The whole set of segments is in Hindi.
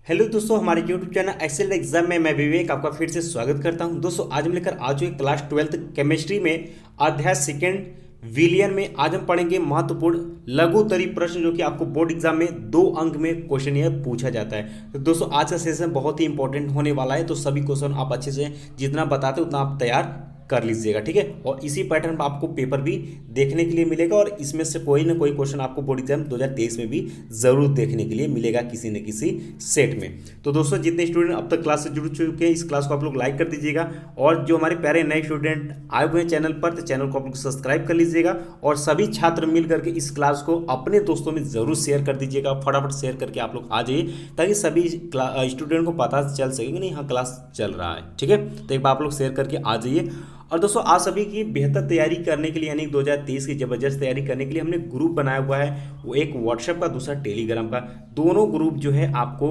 हेलो दोस्तों, हमारे यूट्यूब चैनल एक्सेल एग्जाम में मैं विवेक आपका फिर से स्वागत करता हूं। दोस्तों आज हम लेकर आ चुके क्लास 12th केमिस्ट्री में अध्याय सेकेंड विलियन में। आज हम पढ़ेंगे महत्वपूर्ण लघुत्तरी प्रश्न जो कि आपको बोर्ड एग्जाम में 2 अंक में क्वेश्चन यह पूछा जाता है। तो दोस्तों आज का सेशन बहुत ही इंपॉर्टेंट होने वाला है, तो सभी क्वेश्चन आप अच्छे से जितना बताते उतना आप तैयार कर लीजिएगा, ठीक है। और इसी पैटर्न पर आपको पेपर भी देखने के लिए मिलेगा और इसमें से कोई ना कोई क्वेश्चन आपको बोर्ड एग्जाम 2023 में भी जरूर देखने के लिए मिलेगा किसी न किसी सेट में। तो दोस्तों जितने स्टूडेंट अब तक क्लास से जुड़ चुके हैं इस क्लास को आप लोग लाइक कर दीजिएगा, और जो हमारे प्यारे नए स्टूडेंट आए हुए हैं चैनल पर तो चैनल को आप लोग सब्सक्राइब कर लीजिएगा, और सभी छात्र मिल करके इस क्लास को अपने दोस्तों में जरूर शेयर कर दीजिएगा। फटाफट शेयर करके आप लोग आ जाइए ताकि सभी स्टूडेंट को पता चल सके कि नहीं हाँ क्लास चल रहा है, ठीक है। तो एक बार आप लोग शेयर करके आ जाइए। और दोस्तों आप सभी की बेहतर तैयारी करने के लिए यानी 2023 की ज़बरदस्त तैयारी करने के लिए हमने ग्रुप बनाया हुआ है, वो एक व्हाट्सएप का दूसरा टेलीग्राम का। दोनों ग्रुप जो है आपको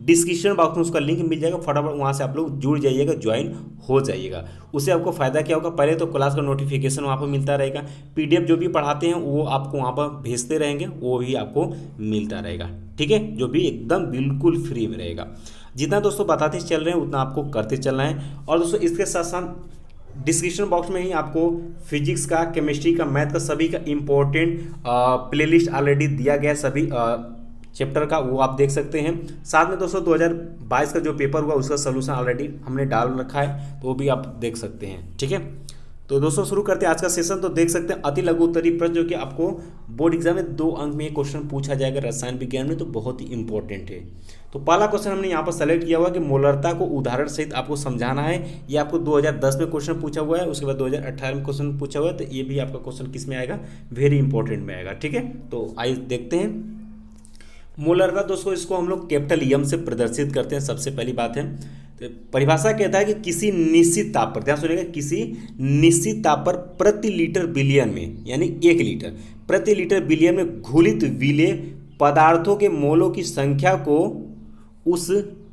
डिस्क्रिप्शन बॉक्स में उसका लिंक मिल जाएगा, फटाफट वहाँ से आप लोग जुड़ जाइएगा, ज्वाइन हो जाइएगा। उससे आपको फ़ायदा क्या होगा, पहले तो क्लास का नोटिफिकेशन वहाँ पर मिलता रहेगा, पीडीएफ जो भी पढ़ाते हैं वो आपको वहाँ पर भेजते रहेंगे, वो भी आपको मिलता रहेगा, ठीक है, जो भी एकदम बिल्कुल फ्री में रहेगा। जितना दोस्तों बताते चल रहे हैं उतना आपको करते चलना है। और दोस्तों इसके साथ साथ डिस्क्रिप्शन बॉक्स में ही आपको फिजिक्स का, केमिस्ट्री का, मैथ का सभी का इम्पोर्टेंट प्लेलिस्ट ऑलरेडी दिया गया है सभी चैप्टर का, वो आप देख सकते हैं। साथ में दोस्तों 2022 का जो पेपर हुआ उसका सोल्यूशन ऑलरेडी हमने डाल रखा है, तो वो भी आप देख सकते हैं, ठीक है। तो दोस्तों शुरू करते हैं आज का सेशन। तो देख सकते हैं अति लघु उत्तरीय प्रश्न जो कि आपको बोर्ड एग्जाम में 2 अंक में ये क्वेश्चन पूछा जाएगा रसायन विज्ञान में, तो बहुत ही इंपॉर्टेंट है। तो पहला क्वेश्चन हमने यहाँ पर सेलेक्ट किया हुआ कि मोलरता को उदाहरण सहित आपको समझाना है। ये आपको 2010 में क्वेश्चन पूछा हुआ है, उसके बाद 2018 में क्वेश्चन पूछा हुआ है, तो ये भी आपका क्वेश्चन किस में आएगा, वेरी इंपॉर्टेंट में आएगा, ठीक है। तो आइए देखते हैं मोलरता। दोस्तों इसको हम लोग कैपिटल एम से प्रदर्शित करते हैं, सबसे पहली बात है। तो परिभाषा कहता है कि किसी निश्चित ताप पर, ध्यान सुनिएगा, किसी निश्चित ताप पर प्रति लीटर बिलियन में यानी 1 लीटर प्रति लीटर बिलियन में घुलित विलेय पदार्थों के मोलों की संख्या को उस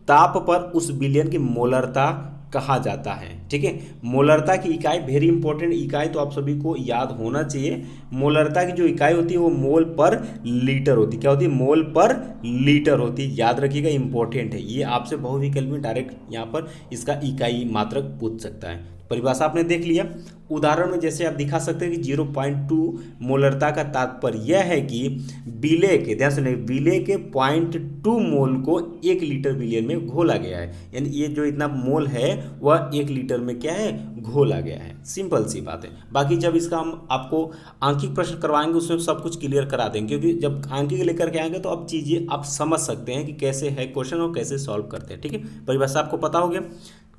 ताप पर उस बिलियन की मोलरता कहा जाता है, ठीक है। मोलरता की इकाई वेरी इंपॉर्टेंट इकाई तो आप सभी को याद होना चाहिए। मोलरता की जो इकाई होती है वो मोल पर लीटर होती है। क्या होती है? मोल पर लीटर होती है, याद रखिएगा, इंपॉर्टेंट है ये। आपसे बहुविकल्प में डायरेक्ट यहाँ पर इसका इकाई मात्रक पूछ सकता है। परिभाषा आपने देख लिया। उदाहरण में जैसे आप दिखा सकते हैं कि 0.2 मोलरता का तात्पर्य यह है कि विलेय के, ध्यान सुनिए, विलेय के 0.2 मोल को 1 लीटर विलियन में घोला गया है, यानी ये जो इतना मोल है वह 1 लीटर में क्या है, घोला गया है। सिंपल सी बात है। बाकी जब इसका हम आपको आंकिक प्रश्न करवाएंगे उसमें सब कुछ क्लियर करा देंगे, क्योंकि जब आंकिक लेकर के आएंगे तो अब चीज़ें आप समझ सकते हैं कि कैसे है क्वेश्चन और कैसे सॉल्व करते हैं, ठीक है। परिभाषा आपको पता हो गया।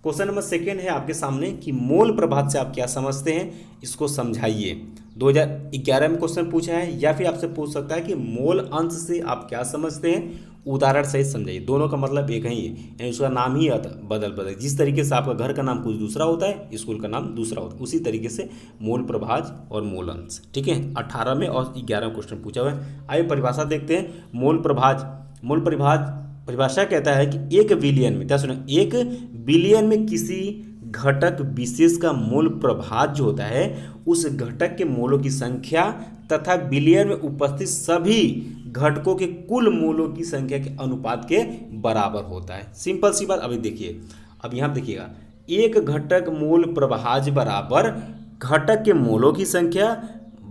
क्वेश्चन नंबर 2 है आपके सामने कि मोल प्रभाव से आप क्या समझते हैं, इसको समझाइए। 2011 में क्वेश्चन पूछा है, या फिर आपसे पूछ सकता है कि मोल अंश से आप क्या समझते हैं, उदाहरण सहित समझाइए। दोनों का मतलब एक ही है, यानी उसका नाम ही बदल जिस तरीके से आपका घर का नाम कुछ दूसरा होता है, स्कूल का नाम दूसरा होता है, उसी तरीके से मोल प्रभाज और मोल अंश, ठीक है। 18 में और 11 में क्वेश्चन पूछा हुआ है। आइए परिभाषा देखते हैं। मोल प्रभाज परिभाषा कहता है कि 1 बिलियन में, क्या सुनो, 1 बिलियन में किसी घटक विशेष का मोल प्रभाज जो होता है उस घटक के मोलों की संख्या तथा बिलियन में उपस्थित सभी घटकों के कुल मोलों की संख्या के अनुपात के बराबर होता है। सिंपल सी बात। अभी देखिए, अब यहाँ देखिएगा, 1 घटक मोल प्रभाज बराबर घटक के मोलों की संख्या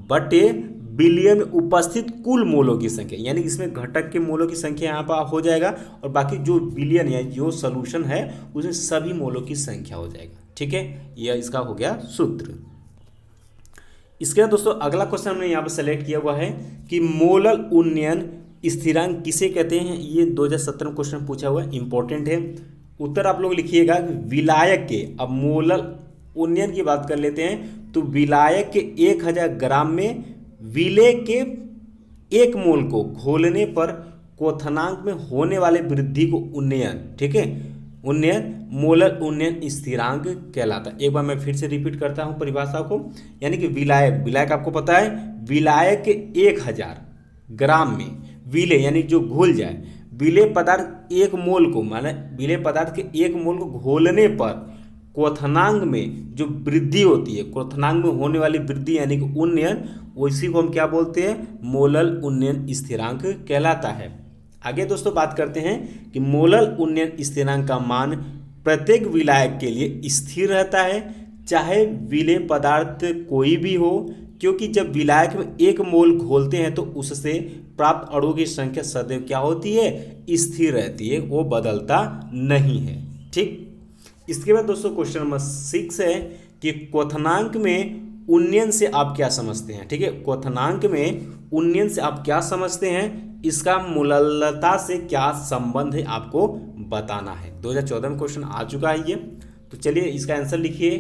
बटे बिलियन में उपस्थित कुल मोलों की संख्या, यानी इसमें घटक के मोलों की संख्या यहाँ पर हो जाएगा और बाकी जो बिलियन या जो सोल्यूशन है उसमें सभी मोलों की संख्या हो जाएगा, ठीक है। यह इसका हो गया सूत्र। इसके बाद दोस्तों अगला क्वेश्चन हमने यहाँ पर सेलेक्ट किया हुआ है कि मोलल उन्नयन स्थिरांक किसे कहते हैं। ये 2017 में क्वेश्चन पूछा हुआ है, इंपॉर्टेंट है। उत्तर आप लोग लिखिएगा विलायक के, अब मोलल उन्नयन की बात कर लेते हैं, तो विलायक के 1000 ग्राम में विलेय के 1 मोल को घोलने पर क्वथनांक में होने वाले वृद्धि को उन्नयन, ठीक है, उन्नयन मोलर उन्नयन स्थिरांक कहलाता है। एक बार मैं फिर से रिपीट करता हूं परिभाषा को, यानी कि विलायक आपको पता है, विलायक के 1000 ग्राम में विलेय यानी जो घुल जाए, विलेय पदार्थ 1 मोल को, माने विलेय पदार्थ के 1 मोल को घोलने पर क्वथनांक में जो वृद्धि होती है, क्वथनांक में होने वाली वृद्धि यानी कि उन्नयन, उसी को हम क्या बोलते हैं, मोलल उन्नयन स्थिरांक कहलाता है। आगे दोस्तों बात करते हैं कि मोलल उन्नयन स्थिरांक का मान प्रत्येक विलायक के लिए स्थिर रहता है, चाहे विलेय पदार्थ कोई भी हो, क्योंकि जब विलायक में 1 मोल घोलते हैं तो उससे प्राप्त अणुओं की संख्या सदैव क्या होती है, स्थिर रहती है, वो बदलता नहीं है। ठीक, इसके बाद दोस्तों क्वेश्चन नंबर 6 है कि क्वथनांक में उन्नयन से आप क्या समझते हैं। ठीक है, क्वथनांक में उन्नयन से आप क्या समझते हैं, इसका मोललता से क्या संबंध है आपको बताना है। 2014 में क्वेश्चन आ चुका है ये, तो चलिए इसका आंसर लिखिए।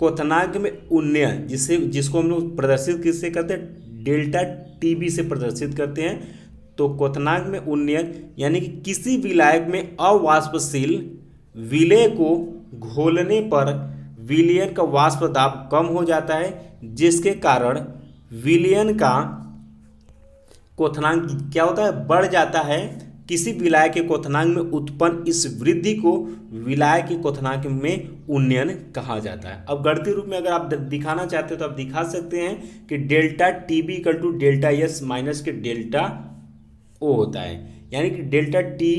क्वथनांक में उन्नयन जिसको हम लोग प्रदर्शित किससे करते हैं, डेल्टा टीबी से प्रदर्शित करते हैं। तो क्वथनांक में उन्नयन यानी कि किसी विलायक में अवाष्पशील विलेय को घोलने पर विलयन का वाष्प दाब कम हो जाता है, जिसके कारण विलयन का क्वथनांक क्या होता है, बढ़ जाता है। किसी विलायक के क्वथनांक में उत्पन्न इस वृद्धि को विलायक के क्वथनांक में उन्नयन कहा जाता है। अब गणितीय रूप में अगर आप दिखाना चाहते हो तो आप दिखा सकते हैं कि delta TB equal to delta S minus के डेल्टा ओ होता है, यानी कि डेल्टा टी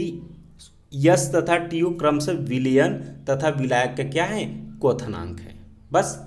यस तथा टी ओ क्रमशः विलयन तथा विलायक का क्या है, क्वथनांक है। बस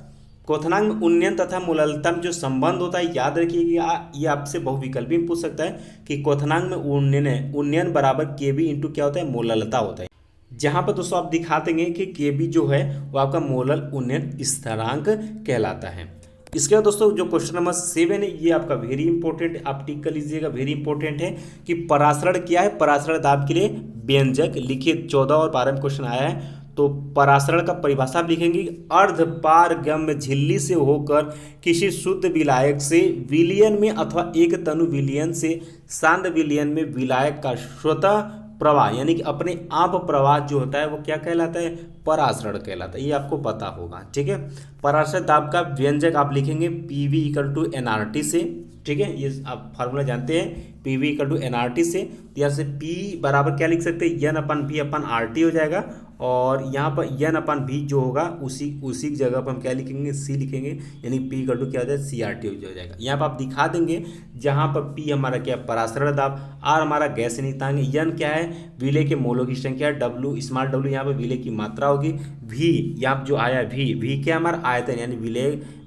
क्वथनांक में उन्नयन तथा मोललता में जो संबंध होता है याद रखिएगा, ये आपसे बहुविकल्पी में पूछ सकता है कि क्वथनांक में उन्नयन बराबर केबी इंटू क्या होता है, मोललता होता है। जहां पर दोस्तों आप दिखा देंगे कि केबी जो है वो आपका मोलल उन्नयन स्थिरांक कहलाता है। इसके बाद दोस्तों जो क्वेश्चन नंबर 7 है ये आपका वेरी इंपॉर्टेंट है, आप टिक कर लीजिएगा, वेरी इंपॉर्टेंट है कि परासरण क्या है। परासरण दाब के लिए व्यंजक लिखिए। 14 और 12 में क्वेश्चन आया है, तो परासरण का परिभाषा आप लिखेंगे, अर्धपारगम्य झिल्ली से होकर किसी शुद्ध विलायक से विलयन में अथवा एक तनु विलयन से सांद्र विलयन में विलायक का स्वतः प्रवाह यानी कि अपने आप प्रवाह जो होता है वो क्या कहलाता है, परासरण कहलाता है। ये आपको पता होगा। ठीक है, परासरण दाब का व्यंजक आप लिखेंगे PV इक्वल टू NRT से। ठीक है, ये आप फार्मूला जानते हैं, PV इक्वल टू NRT से। तो यहाँ से P बराबर क्या लिख सकते हैं, N/P/RT हो जाएगा, और यहाँ पर N/V जो होगा उसी जगह पर हम क्या लिखेंगे, C लिखेंगे, यानी P इक्वल टू क्या हो जाएगा, CRT हो जाएगा। यहाँ पर आप दिखा देंगे, जहाँ पर P हमारा क्या है, परासरण दाब, R हमारा गैस नियतांक, N क्या है, विलेय के मोलों की संख्या, W स्मॉल w यहाँ पर विलेय की मात्रा होगी, V यहाँ जो आया V क्या हमारा आयतन यानी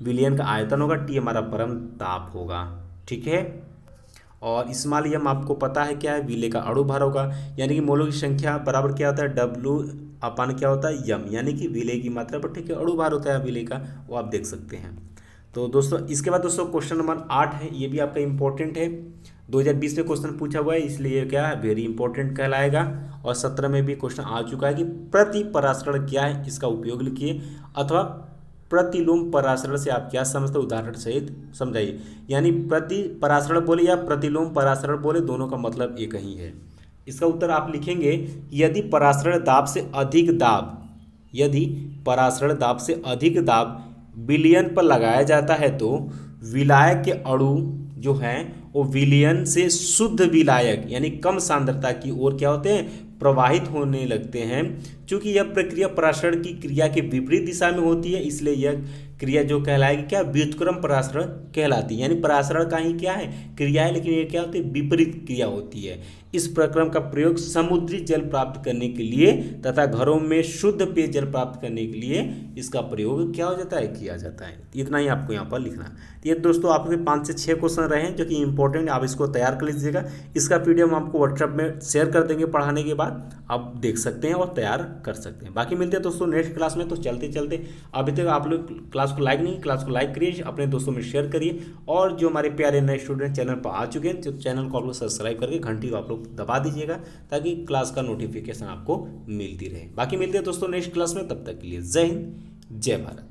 विलयन का आयतन होगा, T हमारा परम ताप होगा। ठीक है, और स्मॉल m आपको पता है क्या है, विलेय का अणु भार होगा, यानी कि मोलों की संख्या बराबर क्या होता है, W अपन क्या होता है m, यानी कि विलेय की मात्रा पर। ठीक है, अणु भार होता है विलेय का, वो आप देख सकते हैं। तो दोस्तों इसके बाद दोस्तों क्वेश्चन नंबर 8 है, ये भी आपका इंपॉर्टेंट है, 2020 में क्वेश्चन पूछा हुआ है, इसलिए क्या है, वेरी इंपॉर्टेंट कहलाएगा। और 17 में भी क्वेश्चन आ चुका है कि प्रति परासरण क्या है, इसका उपयोग लिखिए, अथवा प्रतिलोम परासरण से आप क्या समझते हो, उदाहरण सहित समझाइए। यानी प्रति परासरण बोले या प्रतिलोम परासरण बोले, दोनों का मतलब एक ही है। इसका उत्तर आप लिखेंगे, यदि परासरण दाब से अधिक दाब विलयन पर लगाया जाता है तो विलायक के अणु जो हैं वो विलयन से शुद्ध विलायक यानी कम सांद्रता की ओर क्या होते हैं, प्रवाहित होने लगते हैं। क्योंकि यह प्रक्रिया परासरण की क्रिया के विपरीत दिशा में होती है, इसलिए यह क्रिया जो कहलाएगी क्या, व्युत्क्रम परासरण कहलाती है। यानी परासरण का ही क्या है, क्रिया है, लेकिन ये क्या होती है, विपरीत क्रिया होती है। इस प्रक्रम का प्रयोग समुद्री जल प्राप्त करने के लिए तथा घरों में शुद्ध पेयजल प्राप्त करने के लिए इसका प्रयोग क्या हो जाता है, किया जाता है। इतना ही आपको यहाँ पर लिखना है। ये दोस्तों आपके 5 से 6 क्वेश्चन रहे हैं जो कि इंपॉर्टेंट, आप इसको तैयार कर लीजिएगा। इसका पीडीएफ हम आपको व्हाट्सएप में शेयर कर देंगे, पढ़ाने के बाद आप देख सकते हैं और तैयार कर सकते हैं। बाकी मिलते हैं दोस्तों नेक्स्ट क्लास में। तो चलते चलते अभी तक आप लोग क्लास को लाइक नहीं, क्लास को लाइक करिए, अपने दोस्तों में शेयर करिए, और जो हमारे प्यारे नए स्टूडेंट चैनल पर आ चुके हैं तो चैनल को आप लोग सब्सक्राइब करके घंटी को आप लोग दबा दीजिएगा, ताकि क्लास का नोटिफिकेशन आपको मिलती रहे। बाकी मिलते हैं दोस्तों नेक्स्ट क्लास में, तब तक के लिए जय हिंद, जय भारत।